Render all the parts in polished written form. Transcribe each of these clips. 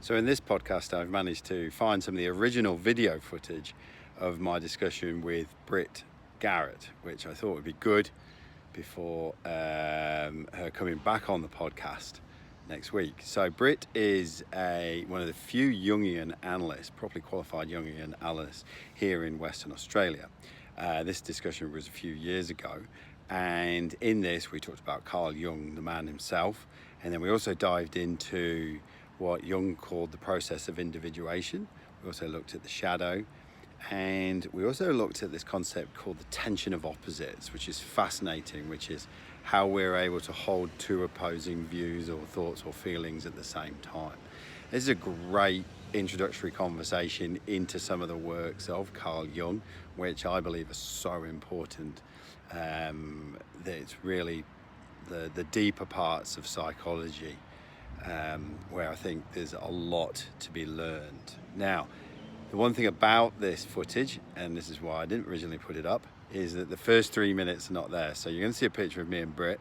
So in this podcast, I've managed to find some of the original video footage of my discussion with Brittain Garrett, which I thought would be good before her coming back on the podcast next week. So Britt is one of the few Jungian analysts, properly qualified Jungian analysts here in Western Australia. This discussion was a few years ago, and in this we talked about Carl Jung, the man himself, and then we also dived into what Jung called the process of individuation. We also looked at the shadow, and we also looked at this concept called the tension of opposites, which is fascinating, which is how we're able to hold two opposing views or thoughts or feelings at the same time. This is a great introductory conversation into some of the works of Carl Jung, which I believe are so important, that it's really the deeper parts of psychology where I think there's a lot to be learned. Now, the one thing about this footage, and this is why I didn't originally put it up, is that the first 3 minutes are not there. So you're going to see a picture of me and Britt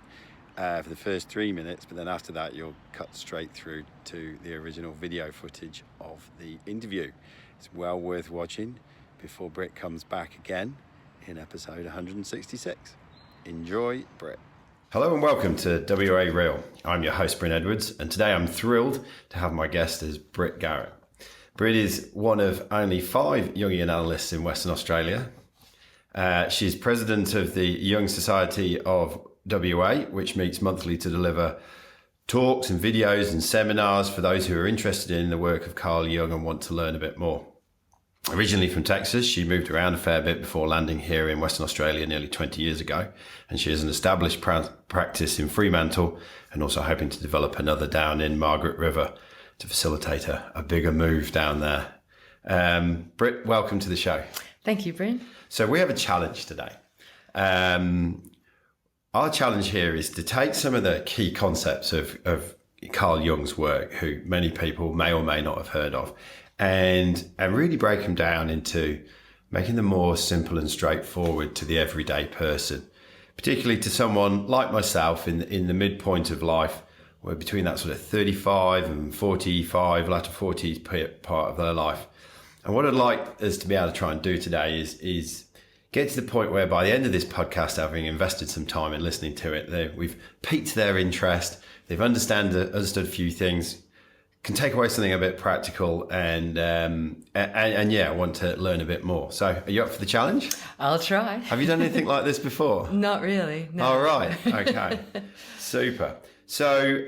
for the first 3 minutes, but then after that you'll cut straight through to the original video footage of the interview. It's well worth watching before Britt comes back again in episode 166. Enjoy, Britt. Hello and welcome to WA Real. I'm your host, Bryn Edwards, and today I'm thrilled to have my guest as Brittain Garrett. Britt is one of only 5 Jungian analysts in Western Australia. She's president of the Jung Society of WA, which meets monthly to deliver talks and videos and seminars for those who are interested in the work of Carl Jung and want to learn a bit more. Originally from Texas, she moved around a fair bit before landing here in Western Australia nearly 20 years ago, and she has an established practice in Fremantle and also hoping to develop another down in Margaret River to facilitate a bigger move down there. Britt, welcome to the show. Thank you, Bryn. So we have a challenge today. Our challenge here is to take some of the key concepts of Carl Jung's work, who many people may or may not have heard of, and really break them down into making them more simple and straightforward to the everyday person, particularly to someone like myself in the midpoint of life, where between that sort of 35 and 45, latter 40s part of their life. And what I'd like us to be able to try and do today is get to the point where by the end of this podcast, having invested some time in listening to it, we've piqued their interest, they've understood a few things, can take away something a bit practical, and yeah, want to learn a bit more. So are you up for the challenge? I'll try. Have you done anything like this before? Not really, no. All right, okay. Super. So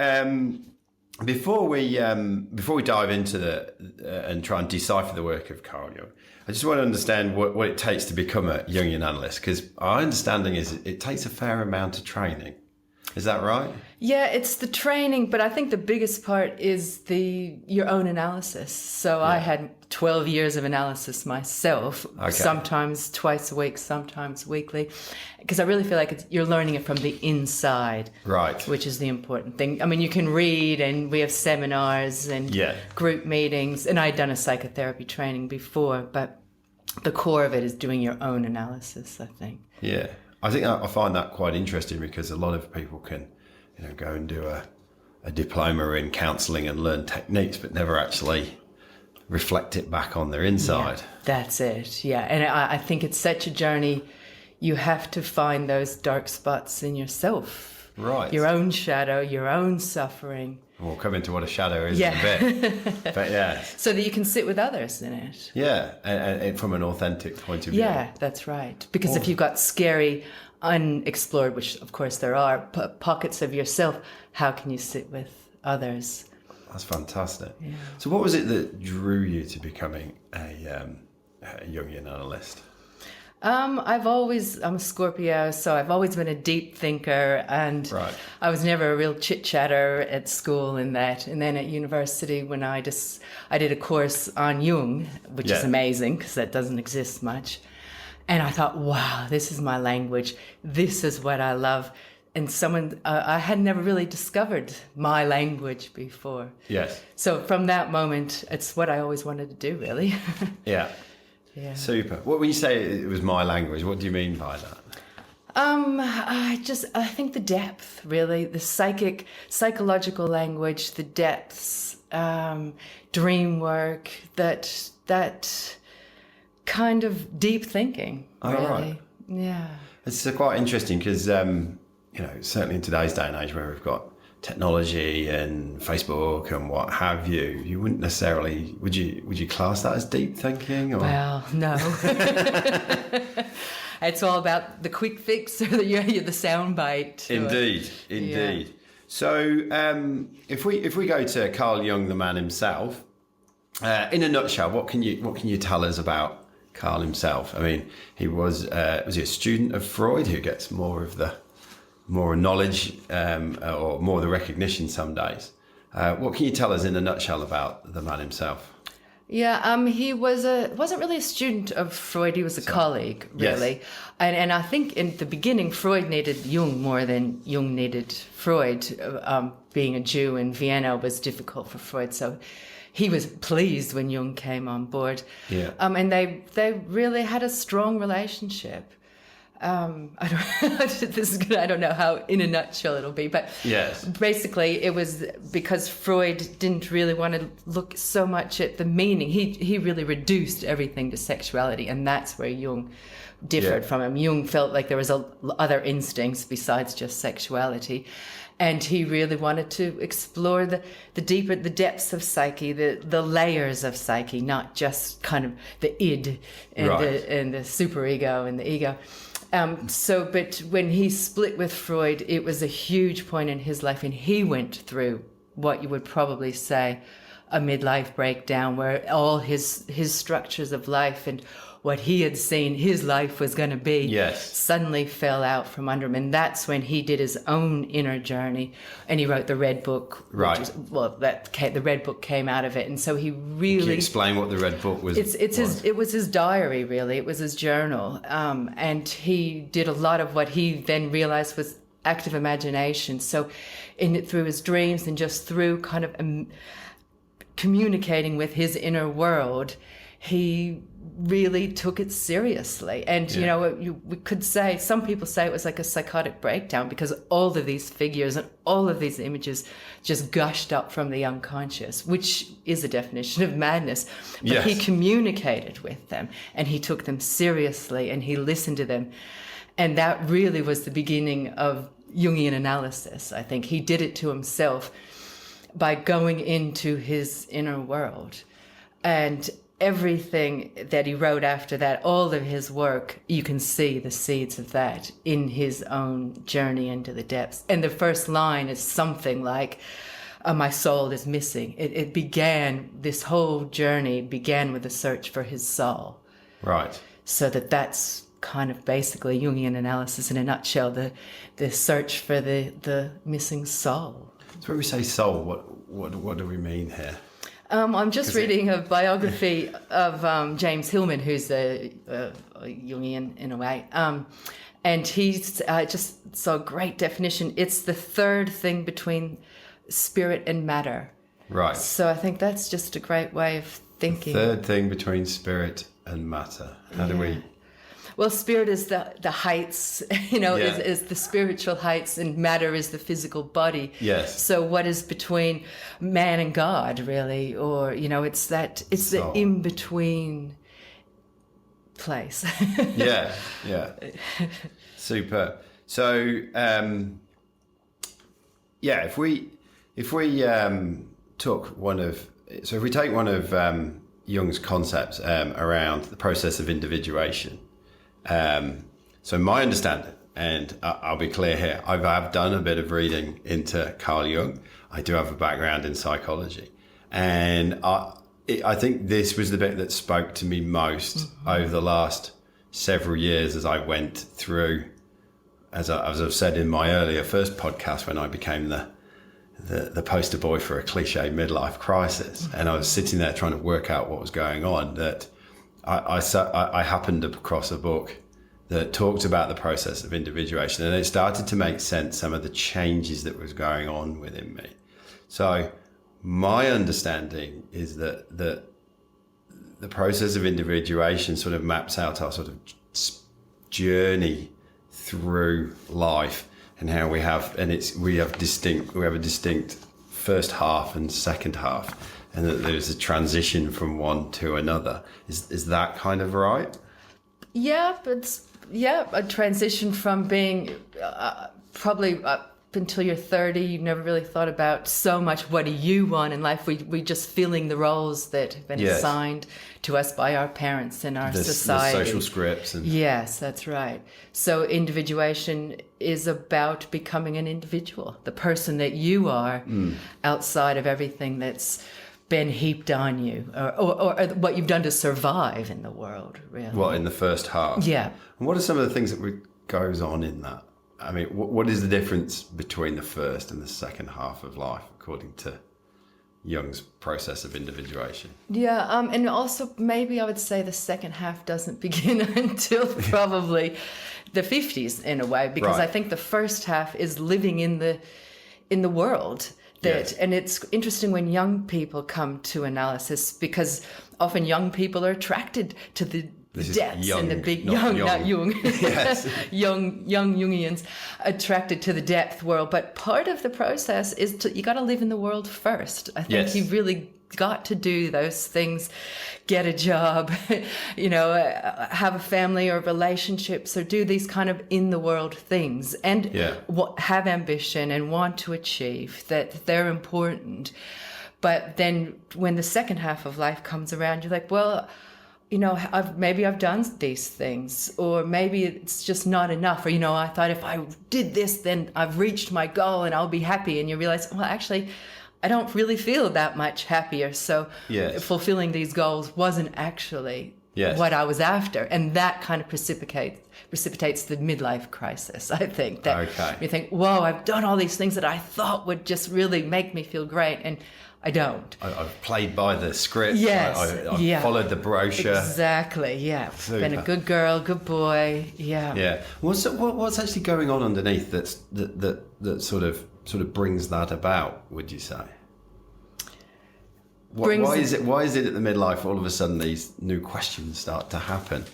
before we dive into and try and decipher the work of Carl Jung, I just want to understand what it takes to become a Jungian analyst, because our understanding is it takes a fair amount of training. Is that right? Yeah, it's the training, but I think the biggest part is your own analysis. So yeah. I had 12 years of analysis myself, sometimes twice a week, sometimes weekly, because I really feel like you're learning it from the inside, right? Which is the important thing. I mean, you can read, and we have seminars and group meetings, and I'd done a psychotherapy training before, but the core of it is doing your own analysis, I think. Yeah. I think I find that quite interesting, because a lot of people can, go and do a diploma in counselling and learn techniques, but never actually reflect it back on their inside. Yeah, that's it. Yeah, and I think it's such a journey. You have to find those dark spots in yourself, right? Your own shadow, your own suffering. We'll come into what a shadow is in a bit, but yeah. So that you can sit with others in it. Yeah, and from an authentic point of view. Yeah, that's right. Because if you've got scary, unexplored, which of course there are, pockets of yourself, how can you sit with others? That's fantastic. Yeah. So what was it that drew you to becoming a Jungian analyst? I'm a Scorpio, so I've always been a deep thinker, and I was never a real chit-chatter at school and that. And then at university, when I did a course on Jung, which is amazing because that doesn't exist much. And I thought, wow, this is my language. This is what I love. And I had never really discovered my language before. Yes. So from that moment, it's what I always wanted to do, really. Yeah. Yeah. Super. When you say it was my language, what do you mean by that? I think the depth, really, the psychological language, the depths, dream work, that kind of deep thinking. Oh, really. right. Yeah. It's quite interesting because, certainly in today's day and age where we've got technology and Facebook and what have you, you wouldn't necessarily, would you class that as deep thinking? Or? Well, no. It's all about the quick fix or the soundbite. Indeed. Yeah. So if we go to Carl Jung, the man himself, in a nutshell, what can you tell us about Carl himself? I mean, he was he a student of Freud, who gets more knowledge or more of the recognition some days. What can you tell us in a nutshell about the man himself? Yeah, he wasn't really a student of Freud. He was a colleague, really. Yes. And I think in the beginning, Freud needed Jung more than Jung needed Freud. Being a Jew in Vienna was difficult for Freud, so he was pleased when Jung came on board. Yeah. And they really had a strong relationship. I don't know how in a nutshell it'll be, but yes. Basically it was because Freud didn't really want to look so much at the meaning. He really reduced everything to sexuality, and that's where Jung differed from him. Jung felt like there was other instincts besides just sexuality, and he really wanted to explore the depths of psyche, the layers of psyche, not just kind of the id and the superego and the ego. But when he split with Freud, it was a huge point in his life, and he went through what you would probably say a midlife breakdown, where all his structures of life and what he had seen his life was going to be suddenly fell out from under him. And that's when he did his own inner journey, and he wrote the Red Book. Right. The Red Book came out of it. And so he really... Can you explain what the Red Book was? It was his diary, really. It was his journal. And he did a lot of what he then realized was active imagination. So through his dreams and just through kind of communicating with his inner world, he really took it seriously. And we could say, some people say it was like a psychotic breakdown, because all of these figures and all of these images just gushed up from the unconscious, which is a definition of madness. But he communicated with them, and he took them seriously, and he listened to them. And that really was the beginning of Jungian analysis. I think he did it to himself by going into his inner world. And everything that he wrote after that, all of his work, you can see the seeds of that in his own journey into the depths. And the first line is something like, my soul is missing. This whole journey began with a search for his soul. Right. So that's kind of basically Jungian analysis in a nutshell, the search for the missing soul. So when we say soul, what do we mean here? I'm just reading a biography of James Hillman, who's a Jungian in a way. And he's just saw a great definition. It's the third thing between spirit and matter. Right. So I think that's just a great way of thinking. The third thing between spirit and matter. How do we... Well, spirit is the heights, is the spiritual heights, and matter is the physical body. Yes. So what is between man and God, really? Or, it's the in-between place. Yeah. Super. So, if we take one of Jung's concepts around the process of individuation. So my understanding, and I'll be clear here, I've done a bit of reading into Carl Jung. I do have a background in psychology, and I think this was the bit that spoke to me most over the last several years as I went through, as I've said in my earlier first podcast, when I became the poster boy for a cliche midlife crisis, and I was sitting there trying to work out what was going on, that I happened across a book that talked about the process of individuation, and it started to make sense, some of the changes that was going on within me. So my understanding is that the process of individuation sort of maps out our sort of journey through life, and how we have a distinct first half and second half, and that there's a transition from one to another. Is that kind of right? Yeah, but a transition from being probably up until you're 30, you never really thought about so much what do you want in life. We just filling the roles that have been assigned to us by our parents and our society. The social scripts. Yes, that's right. So individuation is about becoming an individual, the person that you are outside of everything that's been heaped on you or what you've done to survive in the world, really. Well, in the first half. Yeah. And what are some of the things that goes on in that? I mean, what is the difference between the first and the second half of life, according to Jung's process of individuation? Yeah, and also maybe I would say the second half doesn't begin until probably the 50s in a way, because I think the first half is living in the world. And it's interesting when young people come to analysis, because often young people are attracted to the depths and the big not Jung. Yes. young Jungians attracted to the depth world. But part of the process is you got to live in the world first. I think you really got to do those things, get a job, have a family or relationships, or do these kind of in the world things, and have ambition and want to achieve, that they're important. But then when the second half of life comes around, you're like, well, I've done these things, or maybe it's just not enough, or, I thought if I did this, then I've reached my goal and I'll be happy. And you realize, well, actually, I don't really feel that much happier. So fulfilling these goals wasn't actually what I was after. And that kind of precipitates the midlife crisis, I think. That you think, whoa, I've done all these things that I thought would just really make me feel great. And I don't. I've played by the script. Yes. I've followed the brochure. Exactly. Yeah. Super. Been a good girl, good boy. Yeah. Yeah. What's actually going on underneath that sort of brings that about, would you say? Why is it at the midlife all of a sudden these new questions start to happen?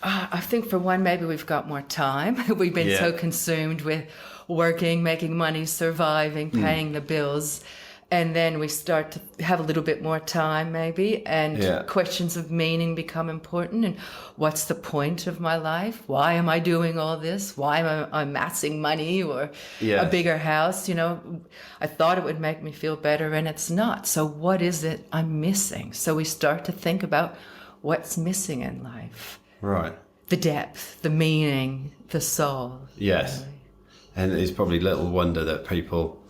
I think for one, maybe we've got more time. We've been so consumed with working, making money, surviving, paying the bills. And then we start to have a little bit more time, maybe, and questions of meaning become important. And what's the point of my life? Why am I doing all this? Why am I amassing money or a bigger house? I thought it would make me feel better, and it's not. So what is it I'm missing? So we start to think about what's missing in life. Right. The depth, the meaning, the soul. Yes. Really. And it's probably little wonder that people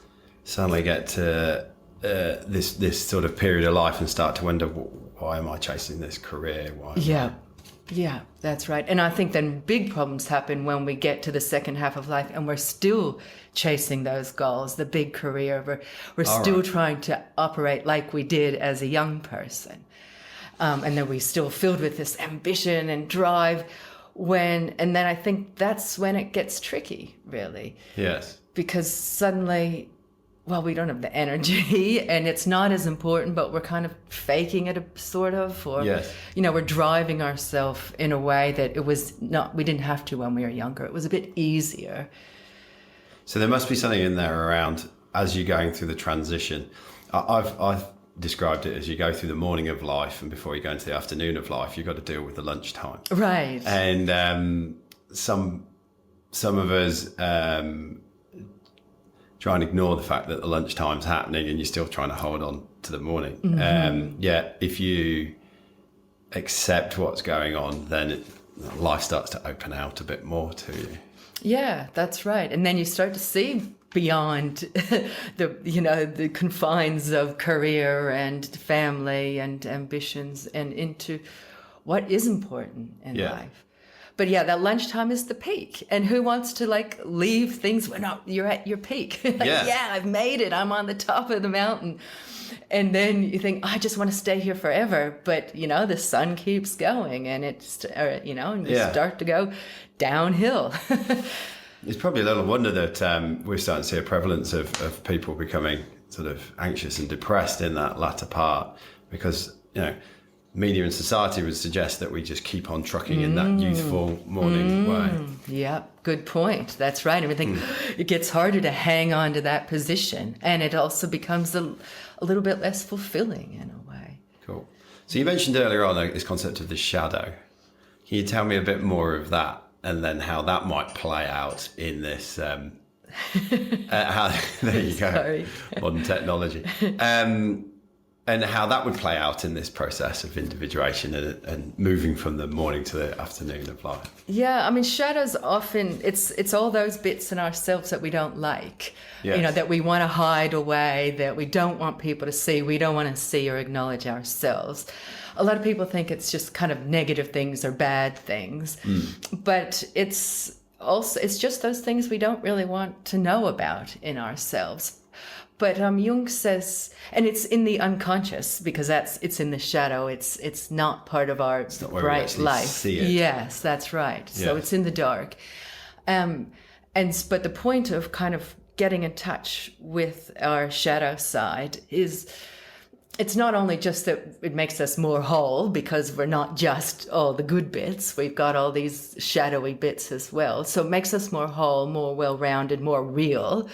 suddenly get to this sort of period of life and start to wonder, why am I chasing this career? Yeah, that's right. And I think then big problems happen when we get to the second half of life and we're still chasing those goals, the big career. We're still trying to operate like we did as a young person. And then we're still filled with this ambition and drive. And then I think that's when it gets tricky, really. Yes. Because suddenly, well, we don't have the energy and it's not as important, but we're kind of faking it sort of, or, we're driving ourselves in a way that it was not, we didn't have to when we were younger. It was a bit easier. So there must be something in there around as you're going through the transition. I've described it as you go through the morning of life, and before you go into the afternoon of life, you've got to deal with the lunchtime. Right. And some of us try and ignore the fact that the lunchtime's happening and you're still trying to hold on to the morning. Mm-hmm. If you accept what's going on, then life starts to open out a bit more to you. Yeah, that's right. And then you start to see beyond the confines of career and family and ambitions and into what is important in life. But that lunchtime is the peak. And who wants to leave things when you're at your peak? I've made it. I'm on the top of the mountain. And then you think, I just want to stay here forever. But, the sun keeps going and you start to go downhill. It's probably a little wonder that we're starting to see a prevalence of people becoming sort of anxious and depressed in that latter part, because, media and society would suggest that we just keep on trucking in that youthful morning way. Yeah, good point. That's right. I think it gets harder to hang on to that position, and it also becomes a little bit less fulfilling in a way. Cool. So you mentioned earlier on this concept of the shadow. Can you tell me a bit more of that, and then how that might play out in this? There you go. Sorry. Modern technology. And how that would play out in this process of individuation and moving from the morning to the afternoon of life. Yeah, I mean, shadows often, it's all those bits in ourselves that we don't like, Yes. that we want to hide away, that we don't want people to see, we don't want to see or acknowledge ourselves. A lot of people think it's just kind of negative things or bad things, but it's just those things we don't really want to know about in ourselves. But Jung says, and it's in the unconscious because it's in the shadow. It's not part of our bright life. See it. Yes, that's right. So it's in the dark. But the point of kind of getting in touch with our shadow side is, it's not only just that it makes us more whole because we're not just all the good bits. We've got all these shadowy bits as well. So it makes us more whole, more well-rounded, more real.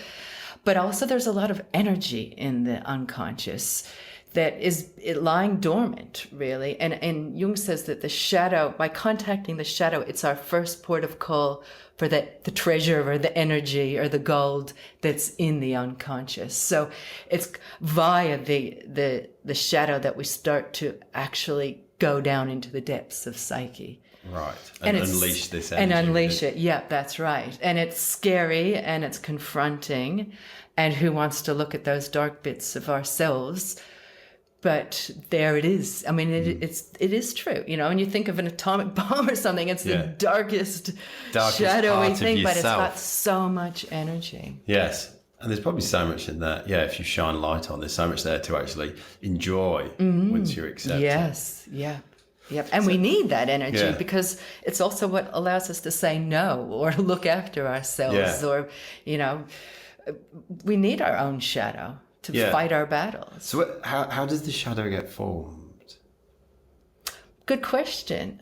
But also there's a lot of energy in the unconscious that is lying dormant, really. And Jung says that the shadow, by contacting the shadow, it's our first port of call for the treasure or the energy or the gold that's in the unconscious. So it's via the shadow that we start to actually go down into the depths of psyche. Right. And unleash this energy. And unleash it. Yeah, that's right. And it's scary and it's confronting. And who wants to look at those dark bits of ourselves? But there it is. I mean, it is true, and you think of an atomic bomb or something, it's the darkest shadowy thing, but it's got so much energy. Yes. And there's probably so much in that. Yeah, if you shine light on, there's so much there to actually enjoy once you accept it. Yes, yeah. Yep. And we need that energy because it's also what allows us to say no or look after ourselves or, we need our own shadow to fight our battles. So how does the shadow get formed? Good question.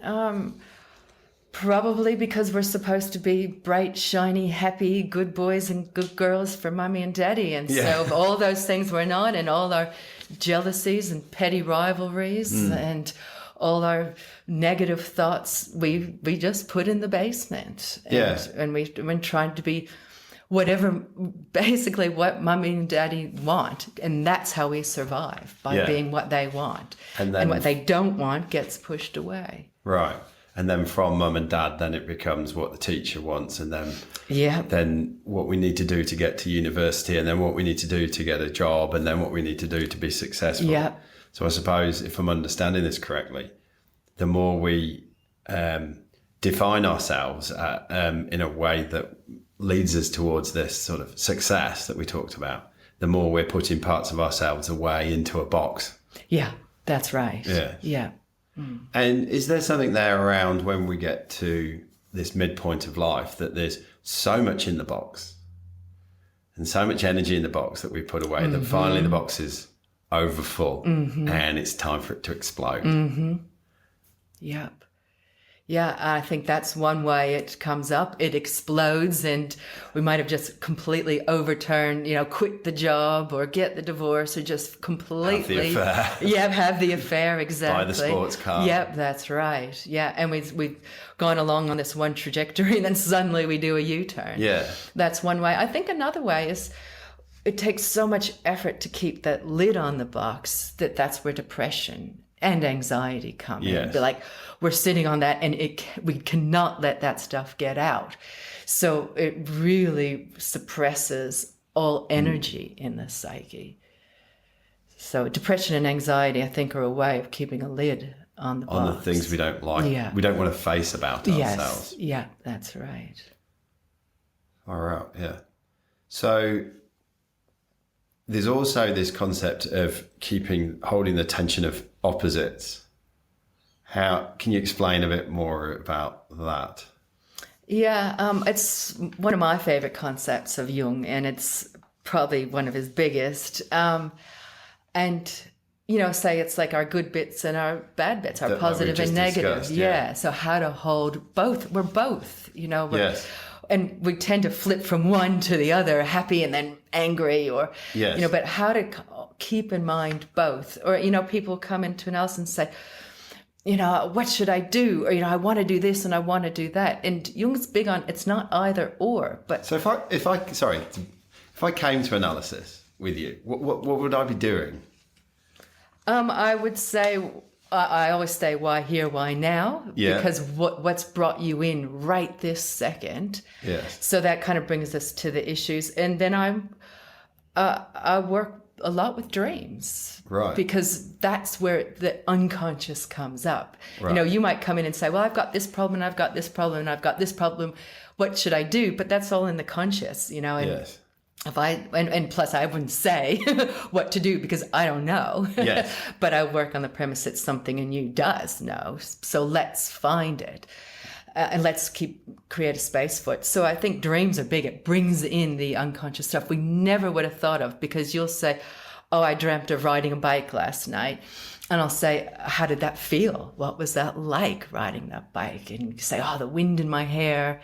Probably because we're supposed to be bright, shiny, happy, good boys and good girls for mommy and daddy. And so all those things we're not, and all our jealousies and petty rivalries and all our negative thoughts, we just put in the basement. And we've been trying to be basically what mommy and daddy want. And that's how we survive, by being what they want. And what they don't want gets pushed away. Right. And then from mum and dad, then it becomes what the teacher wants. And then what we need to do to get to university, and then what we need to do to get a job, and then what we need to do to be successful. Yeah. So I suppose, if I'm understanding this correctly, the more we define ourselves in a way that leads us towards this sort of success that we talked about, the more we're putting parts of ourselves away into a box. Yeah, that's right. Yeah. And is there something there around when we get to this midpoint of life that there's so much in the box and so much energy in the box that we put away that finally the box is over full and it's time for it to explode? Yep. Yeah, I think that's one way it comes up. It explodes, and we might have just completely overturned, quit the job or get the divorce or just completely have the affair. Have the affair, exactly. Buy the sports car. Yep, that's right. Yeah, and we've gone along on this one trajectory, and then suddenly we do a U-turn. Yeah, that's one way. I think another way is it takes so much effort to keep that lid on the box that's where depression and anxiety come in. Be like, we're sitting on that, and we cannot let that stuff get out. So it really suppresses all energy in the psyche. So depression and anxiety, I think, are a way of keeping a lid on the box. On the things we don't like. Yeah. We don't want to face about ourselves. Yeah, that's right. All right, yeah. So there's also this concept of holding the tension of opposites. How can you explain a bit more about that? Yeah, it's one of my favorite concepts of Jung, and it's probably one of his biggest. And say it's like our good bits and our bad bits, our positive and negative. Discussed, yeah. So how to hold both. We're both, Yes. And we tend to flip from one to the other, happy and then angry, or, Yes. but how to keep in mind both. Or, people come into analysis and say, what should I do? Or, I want to do this and I want to do that. And Jung's big on, it's not either or, but. So if I came to analysis with you, what would I be doing? I would say, I always say, why here, why now? Yeah. Because what's brought you in right this second. Yes. So that kind of brings us to the issues. And then I work a lot with dreams. Right. Because that's where the unconscious comes up. Right. You might come in and say, well, I've got this problem and I've got this problem and I've got this problem. What should I do? But that's all in the conscious, And Yes. and plus I wouldn't say what to do because I don't know. Yes. But I work on the premise that something in you does know. So let's find it. And let's create a space for it. So I think dreams are big. It brings in the unconscious stuff we never would have thought of, because you'll say, oh, I dreamt of riding a bike last night. And I'll say, how did that feel? What was that like, riding that bike? And you say, oh, the wind in my hair.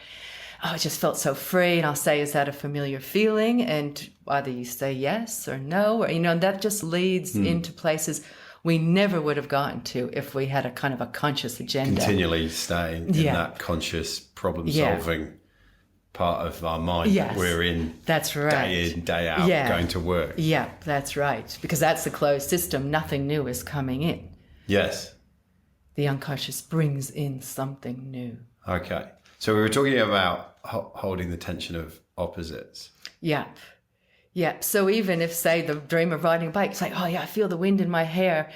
Oh, it just felt so free. And I'll say, is that a familiar feeling? And either you say yes or no, or, that just leads into places we never would have gotten to if we had a kind of a conscious agenda. Continually staying in that conscious problem-solving part of our mind that we're in. That's right. Day in, day out, going to work. Yeah, that's right. Because that's the closed system. Nothing new is coming in. Yes. The unconscious brings in something new. Okay. So we were talking about holding the tension of opposites. Yeah. Yeah. So even if, say, the dream of riding a bike, it's like, oh, yeah, I feel the wind in my hair.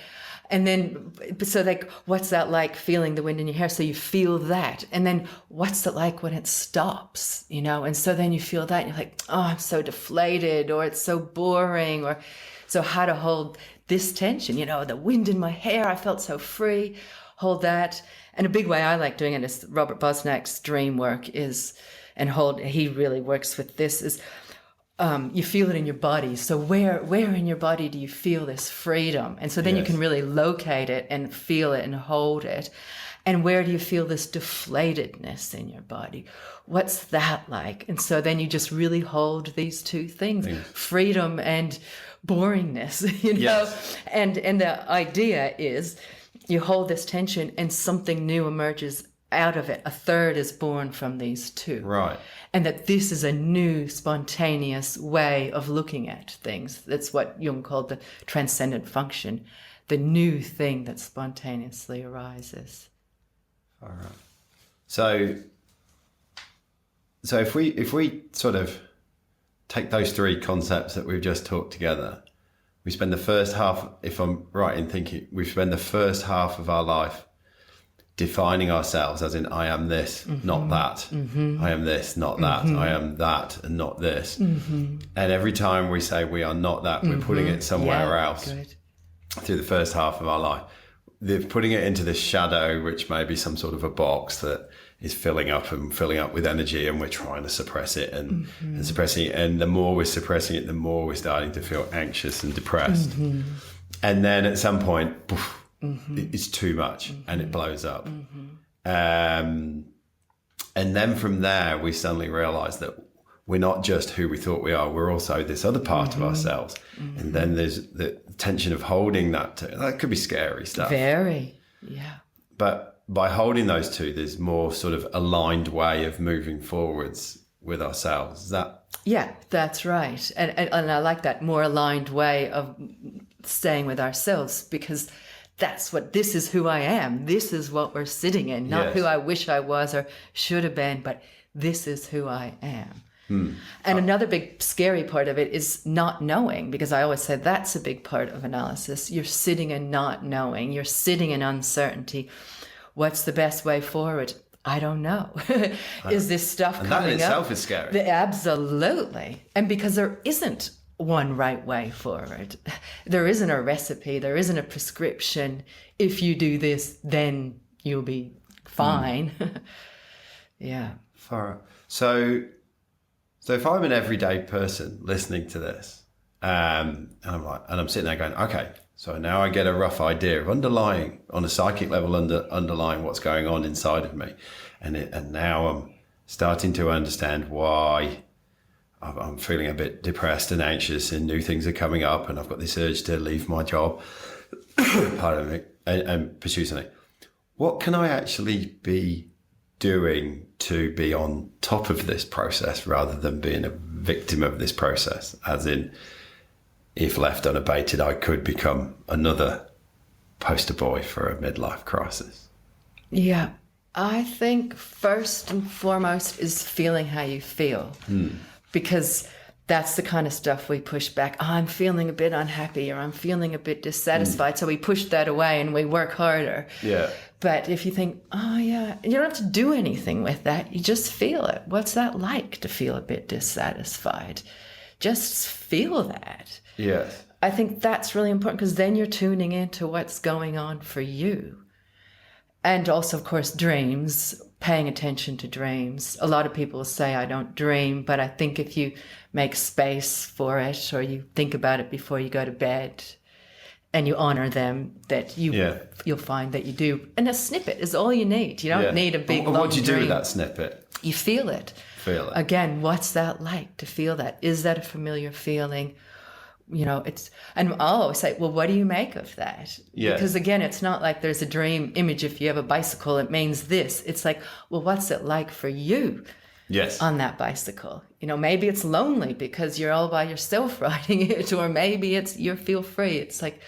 And then, so like, what's that like, feeling the wind in your hair? So you feel that. And then what's it like when it stops, And so then you feel that and you're like, oh, I'm so deflated, or it's so boring. Or so how to hold this tension, the wind in my hair, I felt so free, hold that. And a big way I like doing it is Robert Bosniak's dream work is, he really works with this, is you feel it in your body. So where in your body do you feel this freedom? And so then you can really locate it and feel it and hold it. And where do you feel this deflatedness in your body? What's that like? And so then you just really hold these two things, freedom and boringness, Yes. And the idea is you hold this tension and something new emerges out of it. A third is born from these two. Right. And that this is a new, spontaneous way of looking at things. That's what Jung called the transcendent function, the new thing that spontaneously arises. All right. So if we sort of take those three concepts that we've just talked together, we spend the first half, if I'm right in thinking, we spend the first half of our life defining ourselves as in, I am this, not that. I am this, not that. I am that and not this. And every time we say we are not that, we're putting it somewhere else. Good. Through the first half of our life. They're putting it into this shadow, which may be some sort of a box that is filling up with energy, and we're trying to suppress it and suppressing it. And the more we're suppressing it, the more we're starting to feel anxious and depressed. And then at some point, poof, it's too much and it blows up. And then from there, we suddenly realize that we're not just who we thought we are, we're also this other part of ourselves. And then there's the tension of holding that. That could be scary stuff. Very, yeah. But by holding those two, there's more sort of aligned way of moving forwards with ourselves. Is that? Yeah, that's right. And I like that more aligned way of staying with ourselves, because this is who I am. This is what we're sitting in, not who I wish I was or should have been, but this is who I am. And another big scary part of it is not knowing, because I always say that's a big part of analysis. You're sitting in not knowing. You're sitting in uncertainty. What's the best way forward? I don't know. Is this stuff coming up? And that in itself is scary. Absolutely. And because there isn't one right way forward. There isn't a recipe. There isn't a prescription. If you do this, then you'll be fine. Yeah. Far out. So if I'm an everyday person listening to this, and I'm sitting there going, okay, So now I get a rough idea of underlying, on a psychic level, underlying what's going on inside of me. And now I'm starting to understand why I'm feeling a bit depressed and anxious, and new things are coming up, and I've got this urge to leave my job, pardon me, and pursue something. What can I actually be doing to be on top of this process rather than being a victim of this process? As in, if left unabated, I could become another poster boy for a midlife crisis. Yeah. I think first and foremost is feeling how you feel. Because that's the kind of stuff we push back. Oh, I'm feeling a bit unhappy, or I'm feeling a bit dissatisfied. So we push that away and we work harder. Yeah. But if you think, oh yeah, you don't have to do anything with that. You just feel it. What's that like to feel a bit dissatisfied? Just feel that. Yes. I think that's really important, because then you're tuning into what's going on for you. And also, of course, dreams, paying attention to dreams. A lot of people say, I don't dream, but I think if you make space for it, or you think about it before you go to bed, and you honor them, that you'll find that you do. And a snippet is all you need. You don't need a big, long What do you do dream. with that snippet? You feel it. Feel it. Again, what's that like to feel that? Is that a familiar feeling? You know, and I'll always say, well, what do you make of that? Yeah. Because again, it's not like there's a dream image. If you have a bicycle, it means this. It's like, well, what's it like for you? Yes. On that bicycle? You know, maybe it's lonely because you're all by yourself riding it, or maybe it's you feel free. It's like,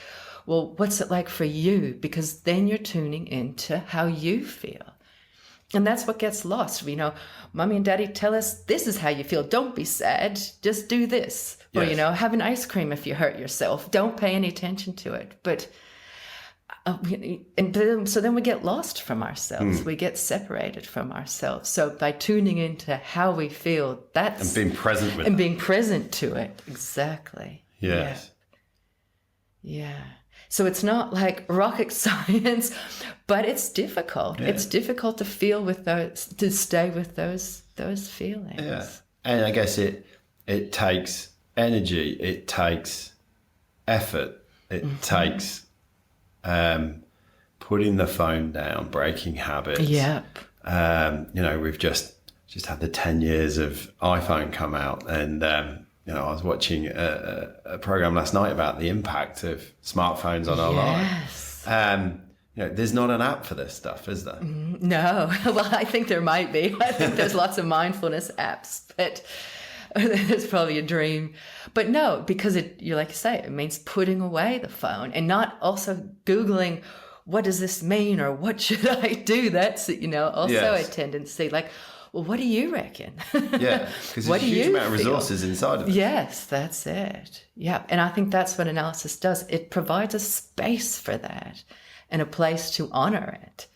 well, what's it like for you? Because then you're tuning into how you feel. And that's what gets lost. You know, mommy and daddy tell us, this is how you feel. Don't be sad. Just do this. Yes. Or, you know, have an ice cream if you hurt yourself. Don't pay any attention to it. But, so then we get lost from ourselves. We get separated from ourselves. So by tuning into how we feel, that's... And being present with it. And being present to it. Exactly. Yes. Yeah. So it's not like rocket science, but it's difficult. Yeah. It's difficult to feel with those, to stay with those feelings. Yeah. And I guess it takes energy, it takes effort, it takes putting the phone down, breaking habits. Yep. You know, we've just had the 10 years of iPhone come out, and you know, I was watching a program last night about the impact of smartphones on our lives. You know, there's not an app for this stuff, is there? No. Well, I think there might be. I think there's lots of mindfulness apps, but there's probably a dream. But no, because you like you say, it means putting away the phone and not also Googling, what does this mean, or what should I do? That's, you know, also a tendency. Like, well, what do you reckon? Yeah, because there's a huge amount of resources inside of it. Yes, that's it. Yeah, and I think that's what analysis does. It provides a space for that and a place to honor it,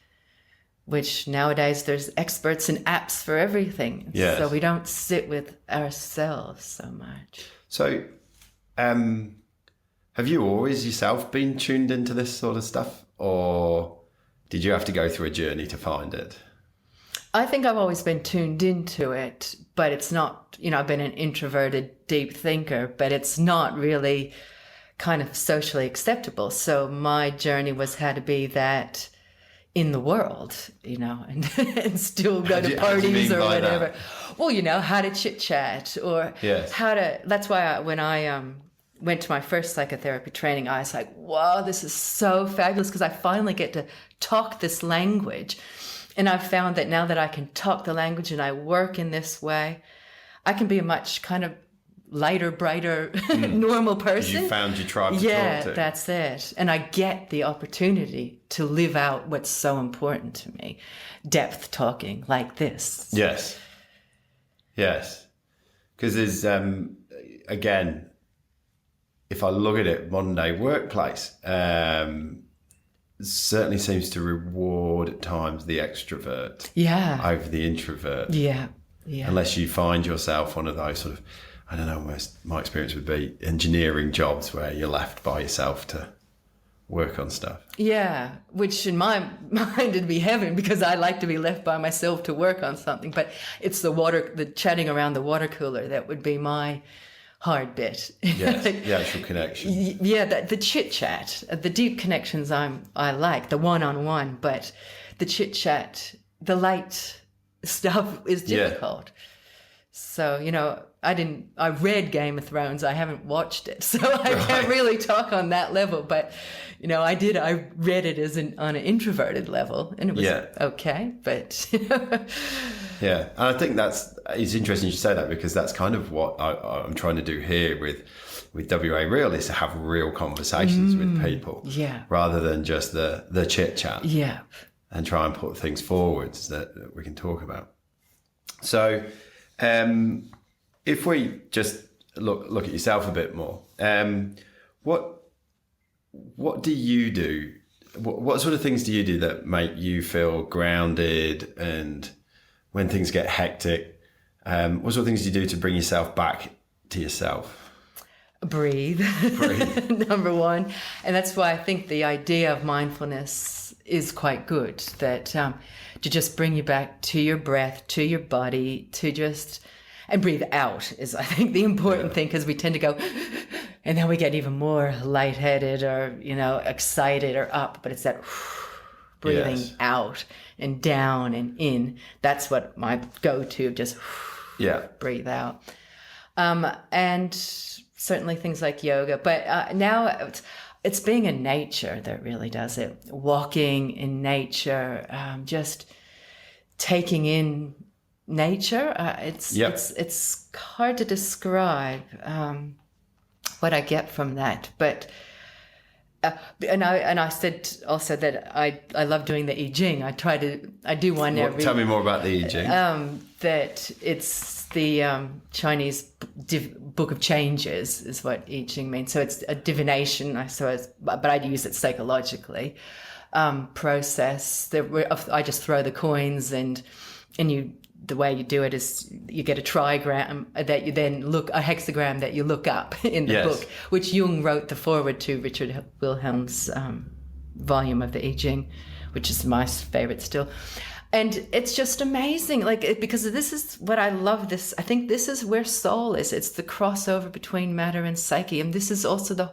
which nowadays there's experts and apps for everything. Yes. So we don't sit with ourselves so much. So have you always yourself been tuned into this sort of stuff, or did you have to go through a journey to find it? I think I've always been tuned into it, but it's not, you know, I've been an introverted, deep thinker, but it's not really kind of socially acceptable. So my journey was how to be that in the world, you know, and still go to parties or whatever. That? Well, you know, how to chit chat, or how to, that's why when I went to my first psychotherapy training, I was like, wow, this is so fabulous, because I finally get to talk this language. And I've found that now that I can talk the language and I work in this way, I can be a much kind of lighter, brighter, normal person. You found your tribe to talk to. Yeah, that's it. And I get the opportunity to live out what's so important to me. Depth talking like this. Yes. Yes. Because there's, again, if I look at it, modern day workplace, certainly seems to reward at times the extrovert over the introvert. Yeah. Unless you find yourself one of those sort of, I don't know, my experience would be engineering jobs where you're left by yourself to work on stuff. Yeah, which in my mind would be heaven, because I like to be left by myself to work on something. But it's the chatting around the water cooler that would be my hard bit. Yes, the actual connection. Yeah, the chit chat, the deep connections I like, the one-on-one, but the chit chat, the light stuff is difficult. So, I read Game of Thrones. I haven't watched it, so I can't really talk on that level. But, I read it on an introverted level, and it was okay. But, Yeah, and I think it's interesting you say that, because that's kind of what I'm trying to do here with WA Real, is to have real conversations with people, rather than just the chit chat, and try and put things forwards that we can talk about. So, if we just look at yourself a bit more, what do you do? What sort of things do you do that make you feel grounded, and when things get hectic, what sort of things do you do to bring yourself back to yourself? Breathe. Number one. And that's why I think the idea of mindfulness is quite good, that to just bring you back to your breath, to your body, and breathe out is, I think, the important thing, because we tend to go, and then we get even more lightheaded or, excited or up, but it's that breathing out and down and in. That's what my go-to, just breathe out. And certainly things like yoga, but now it's being in nature that really does it. Walking in nature, just taking in nature. It's hard to describe what I get from that, but and I said also that I love doing the I Ching. I do one every. Tell me more about the I Ching. That it's the Chinese book of changes is what I Ching means. So it's a divination, I suppose, but I use it psychologically. Process that I just throw the coins, and the way you do it is you get a trigram that you then a hexagram that you look up in the book, which Jung wrote the foreword to Richard Wilhelm's volume of the I Ching, which is my favorite still. And it's just amazing, because this is what I love. I think this is where soul is. It's the crossover between matter and psyche. And this is also the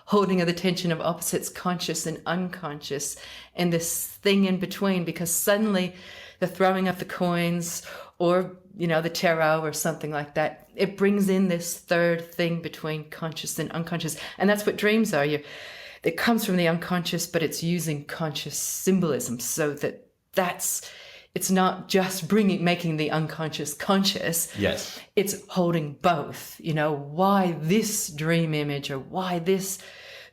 holding of the tension of opposites, conscious and unconscious, and this thing in between, because suddenly the throwing of the coins or, the tarot or something like that, it brings in this third thing between conscious and unconscious. And that's what dreams are. It comes from the unconscious, but it's using conscious symbolism, so it's not just making the unconscious conscious. Yes. It's holding both. Why this dream image, or why this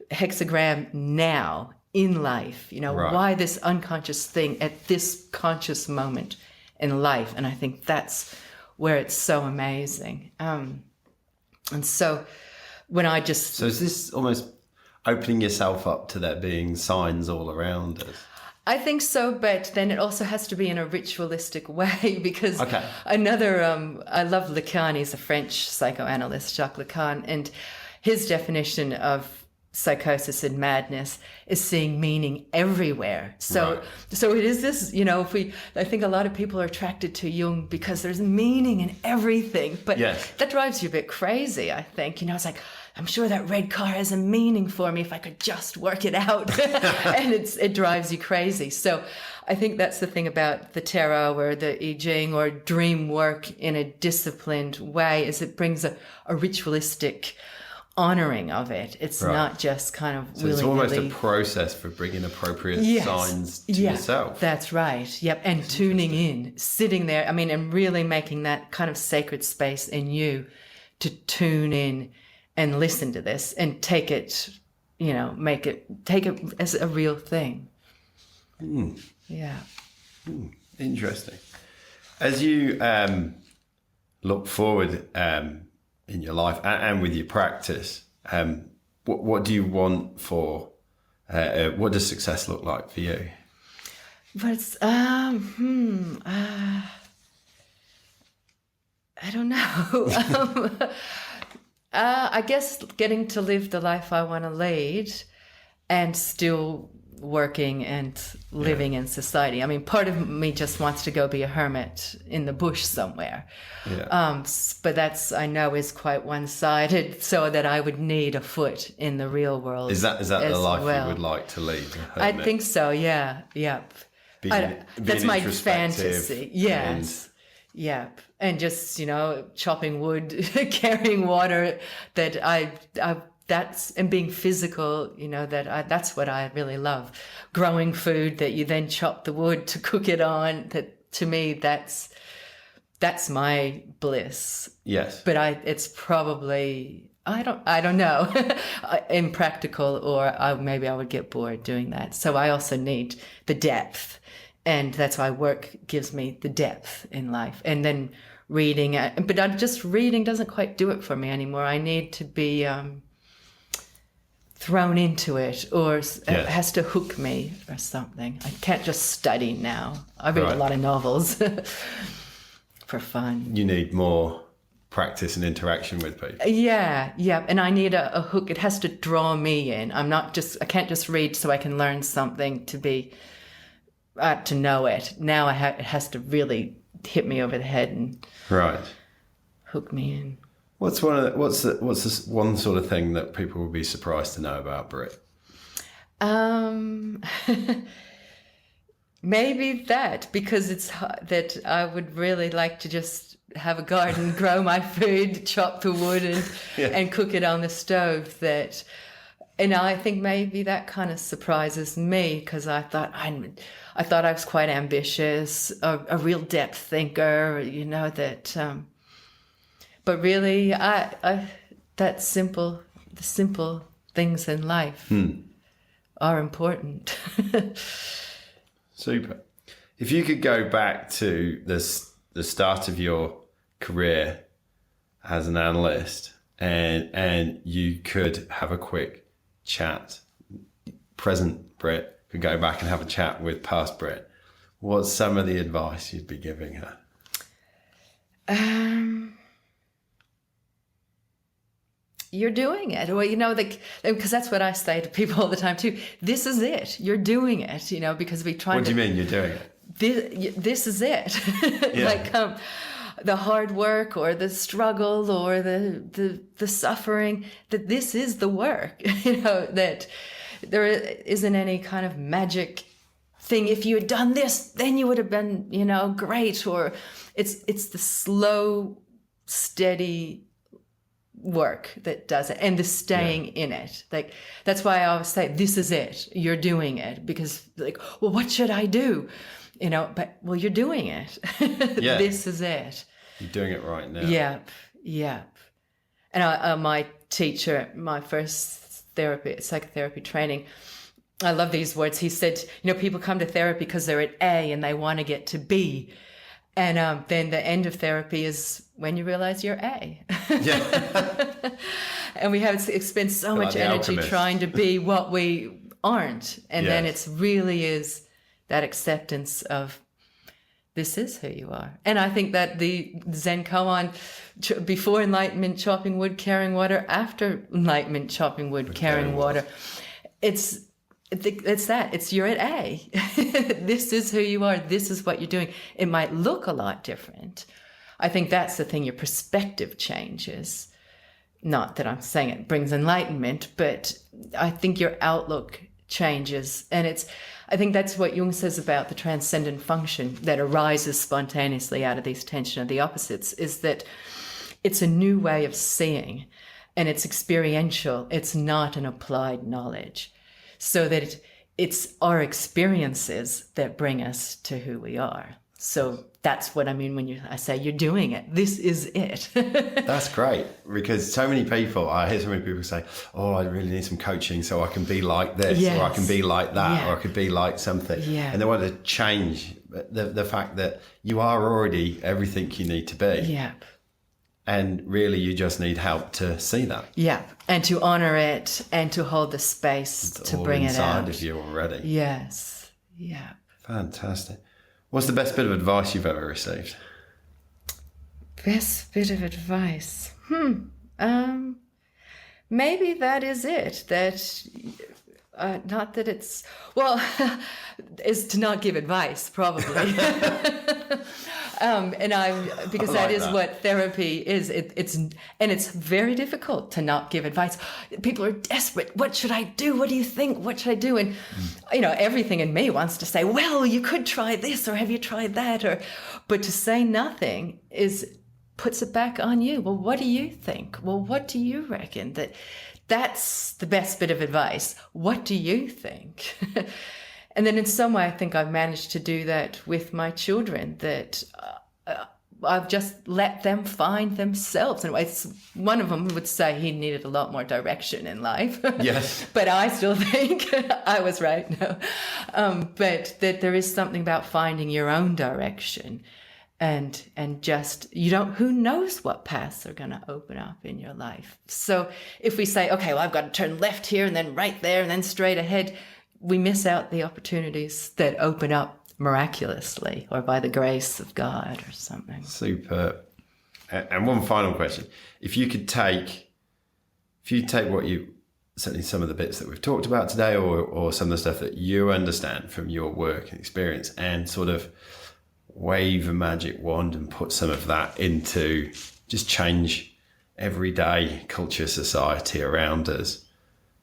hexagram now in life? Why this unconscious thing at this conscious moment in life? And I think that's where it's so amazing. And so when So is this almost opening yourself up to there being signs all around us? I think so, but then it also has to be in a ritualistic way, because another, I love Lacan. He's a French psychoanalyst, Jacques Lacan, and his definition of psychosis and madness is seeing meaning everywhere. So it is this, I think a lot of people are attracted to Jung because there's meaning in everything, but that drives you a bit crazy, I think. It's like, I'm sure that red car has a meaning for me if I could just work it out. And it drives you crazy. So I think that's the thing about the tarot or the I Ching or dream work in a disciplined way, is it brings a ritualistic honoring of it. It's not just kind of so it's almost a process for bringing appropriate signs to yourself. That's right. Yep. And tuning in, sitting there, and really making that kind of sacred space in you to tune in and listen to this and take it, take it as a real thing. Yeah. Interesting. As you look forward in your life and with your practice, what do you want for, what does success look like for you? But it's, I don't know. I guess getting to live the life I want to lead, and still working and living in society. I mean, part of me just wants to go be a hermit in the bush somewhere. Yeah. But that's, I know, is quite one-sided, so that I would need a foot in the real world. Is that the life you would like to lead? I think so, yeah. Yep. That's my fantasy. Yes. Yep. And just, chopping wood, carrying water, and being physical, that's what I really love. Growing food that you then chop the wood to cook it on. That, to me, that's my bliss. Yes. But it's probably, I don't know, impractical, or maybe I would get bored doing that. So I also need the depth. And that's why work gives me the depth in life. And then reading, but just reading doesn't quite do it for me anymore. I need to be thrown into it, or it has to hook me or something. I can't just study now. I read a lot of novels for fun. You need more practice and interaction with people. Yeah. And I need a hook. It has to draw me in. I can't just read so I can learn something to know it. Now it has to really hit me over the head and hook me in. What's this one sort of thing that people would be surprised to know about Britt? Maybe that, because it's that I would really like to just have a garden, grow my food, chop the wood and cook it on the stove. And I think maybe that kind of surprises me, because I thought I was quite ambitious, a real depth thinker, but really, the simple things in life are important. Super. If you could go back to the start of your career as an analyst, and you could have a quick chat, present Britt could go back and have a chat with past Britt, what's some of the advice you'd be giving her? You're doing it. Well, because that's what I say to people all the time too. This is it. You're doing it, because we try to... What do you mean you're doing it? This is it. Yeah. The hard work or the struggle or the suffering, that this is the work, that there isn't any kind of magic thing. If you had done this, then you would have been, great. Or it's the slow, steady work that does it, and the staying in it. Like, that's why I always say, this is it. You're doing it. Because well, what should I do? You're doing it. Yeah. This is it. You're doing it right now. Yep. And my teacher, my first psychotherapy training, I love these words. He said, people come to therapy because they're at A and they want to get to B. And then the end of therapy is when you realize you're A. Yeah. And we have spent so much energy trying to be what we aren't. And then it's really is that acceptance of, this is who you are. And I think that the Zen koan, before enlightenment, chopping wood, carrying water, after enlightenment, chopping wood, carrying water, it's that. It's you're at A. This is who you are. This is what you're doing. It might look a lot different. I think that's the thing. Your perspective changes. Not that I'm saying it brings enlightenment, but I think your outlook changes. And I think that's what Jung says about the transcendent function that arises spontaneously out of these tension of the opposites, is that it's a new way of seeing, and it's experiential. It's not an applied knowledge. So that it's our experiences that bring us to who we are. So that's what I mean when I say you're doing it. This is it. That's great, because I hear so many people say, oh, I really need some coaching so I can be like this, or I can be like that, or I could be like something. Yeah. And they want to change the fact that you are already everything you need to be. Yeah. And really, you just need help to see that. Yeah, and to honor it, and to hold the space to bring it out. It's inside of you already. Yes, yeah. Fantastic. What's the best bit of advice you've ever received? Best bit of advice? Maybe that is it. That Not that it's, well, is to not give advice, probably. Because that is what therapy is. It's very difficult to not give advice. People are desperate. What should I do? What do you think? What should I do? And, everything in me wants to say, well, you could try this, or have you tried that? But to say nothing puts it back on you. Well, what do you think? Well, what do you reckon? That's the best bit of advice. What do you think? And then in some way, I think I've managed to do that with my children, that I've just let them find themselves. And one of them would say he needed a lot more direction in life. Yes. But I still think I was right. No. But that there is something about finding your own direction. And just, who knows what paths are going to open up in your life. So if we say, okay, well, I've got to turn left here and then right there and then straight ahead, we miss out the opportunities that open up miraculously or by the grace of God or something. Superb. And one final question. If you take what certainly some of the bits that we've talked about today, or some of the stuff that you understand from your work and experience, and sort of wave a magic wand and put some of that into just change everyday culture, society around us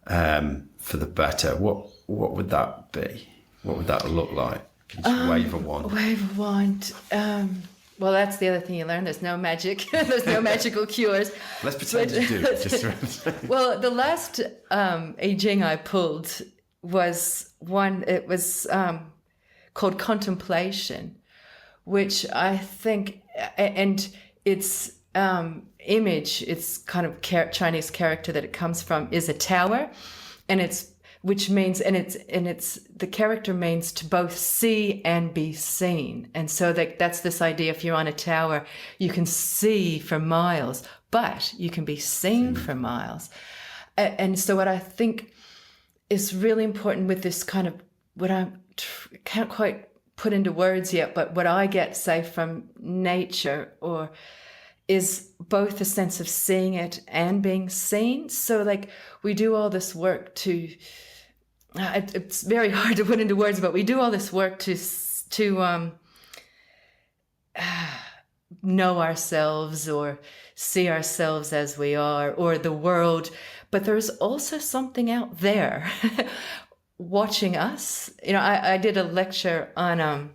for the better, what would that be? What would that look like? Just wave a wand. Wave a wand. Well, that's the other thing you learn. There's no magic. There's no magical cures. Let's pretend you do. Well, the last I Ching I pulled was one. It was called Contemplation, which I think, and its image, its kind of Chinese character that it comes from is a tower, and the character means to both see and be seen. And so that's this idea, if you're on a tower, you can see for miles, but you can be seen for miles. And so what I think is really important with this kind of, what I can't quite put into words yet, but what I get, say, from nature is both a sense of seeing it and being seen. So we do all this work to, it's very hard to put into words, but we do all this work to know ourselves or see ourselves as we are, or the world. But there's also something out there watching us. I did a lecture on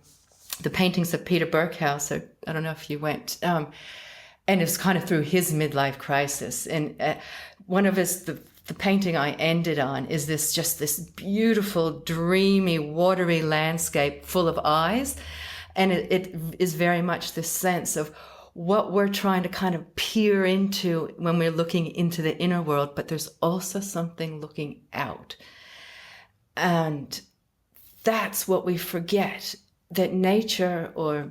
the paintings of Peter Berghaus. I don't know if you went, and it's kind of through his midlife crisis. And one of the painting I ended on is this beautiful, dreamy, watery landscape full of eyes. And it is very much this sense of what we're trying to kind of peer into when we're looking into the inner world, but there's also something looking out. And that's what we forget, that nature, or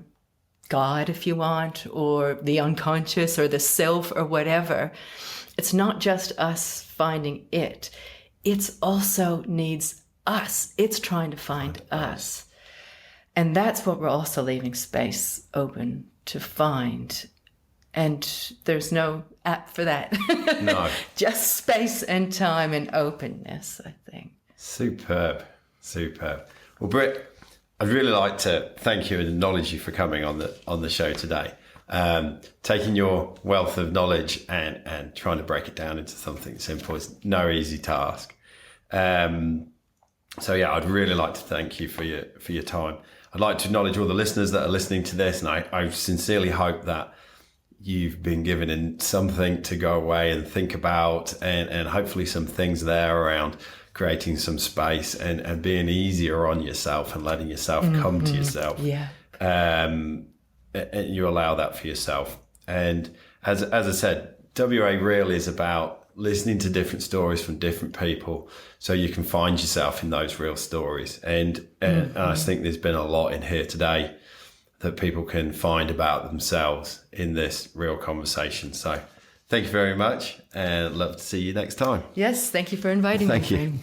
God, if you want, or the unconscious, or the self, or whatever, it's not just us finding it. It's also needs us. It's trying to find us. And that's what we're also leaving space open to find. And there's no app for that. No. Just space and time and openness, I think. Superb. Well, Britt, I'd really like to thank you and acknowledge you for coming on the show today. Taking your wealth of knowledge and trying to break it down into something simple is no easy task. So yeah, I'd really like to thank you for your time. I'd like to acknowledge all the listeners that are listening to this, and I sincerely hope that you've been given something to go away and think about, and hopefully some things there around creating some space and being easier on yourself and letting yourself come to yourself. Yeah. And you allow that for yourself. And as I said, WA really is about listening to different stories from different people so you can find yourself in those real stories. And I think there's been a lot in here today that people can find about themselves in this real conversation. So thank you very much, and love to see you next time. Yes, thank you for inviting me. Thank you.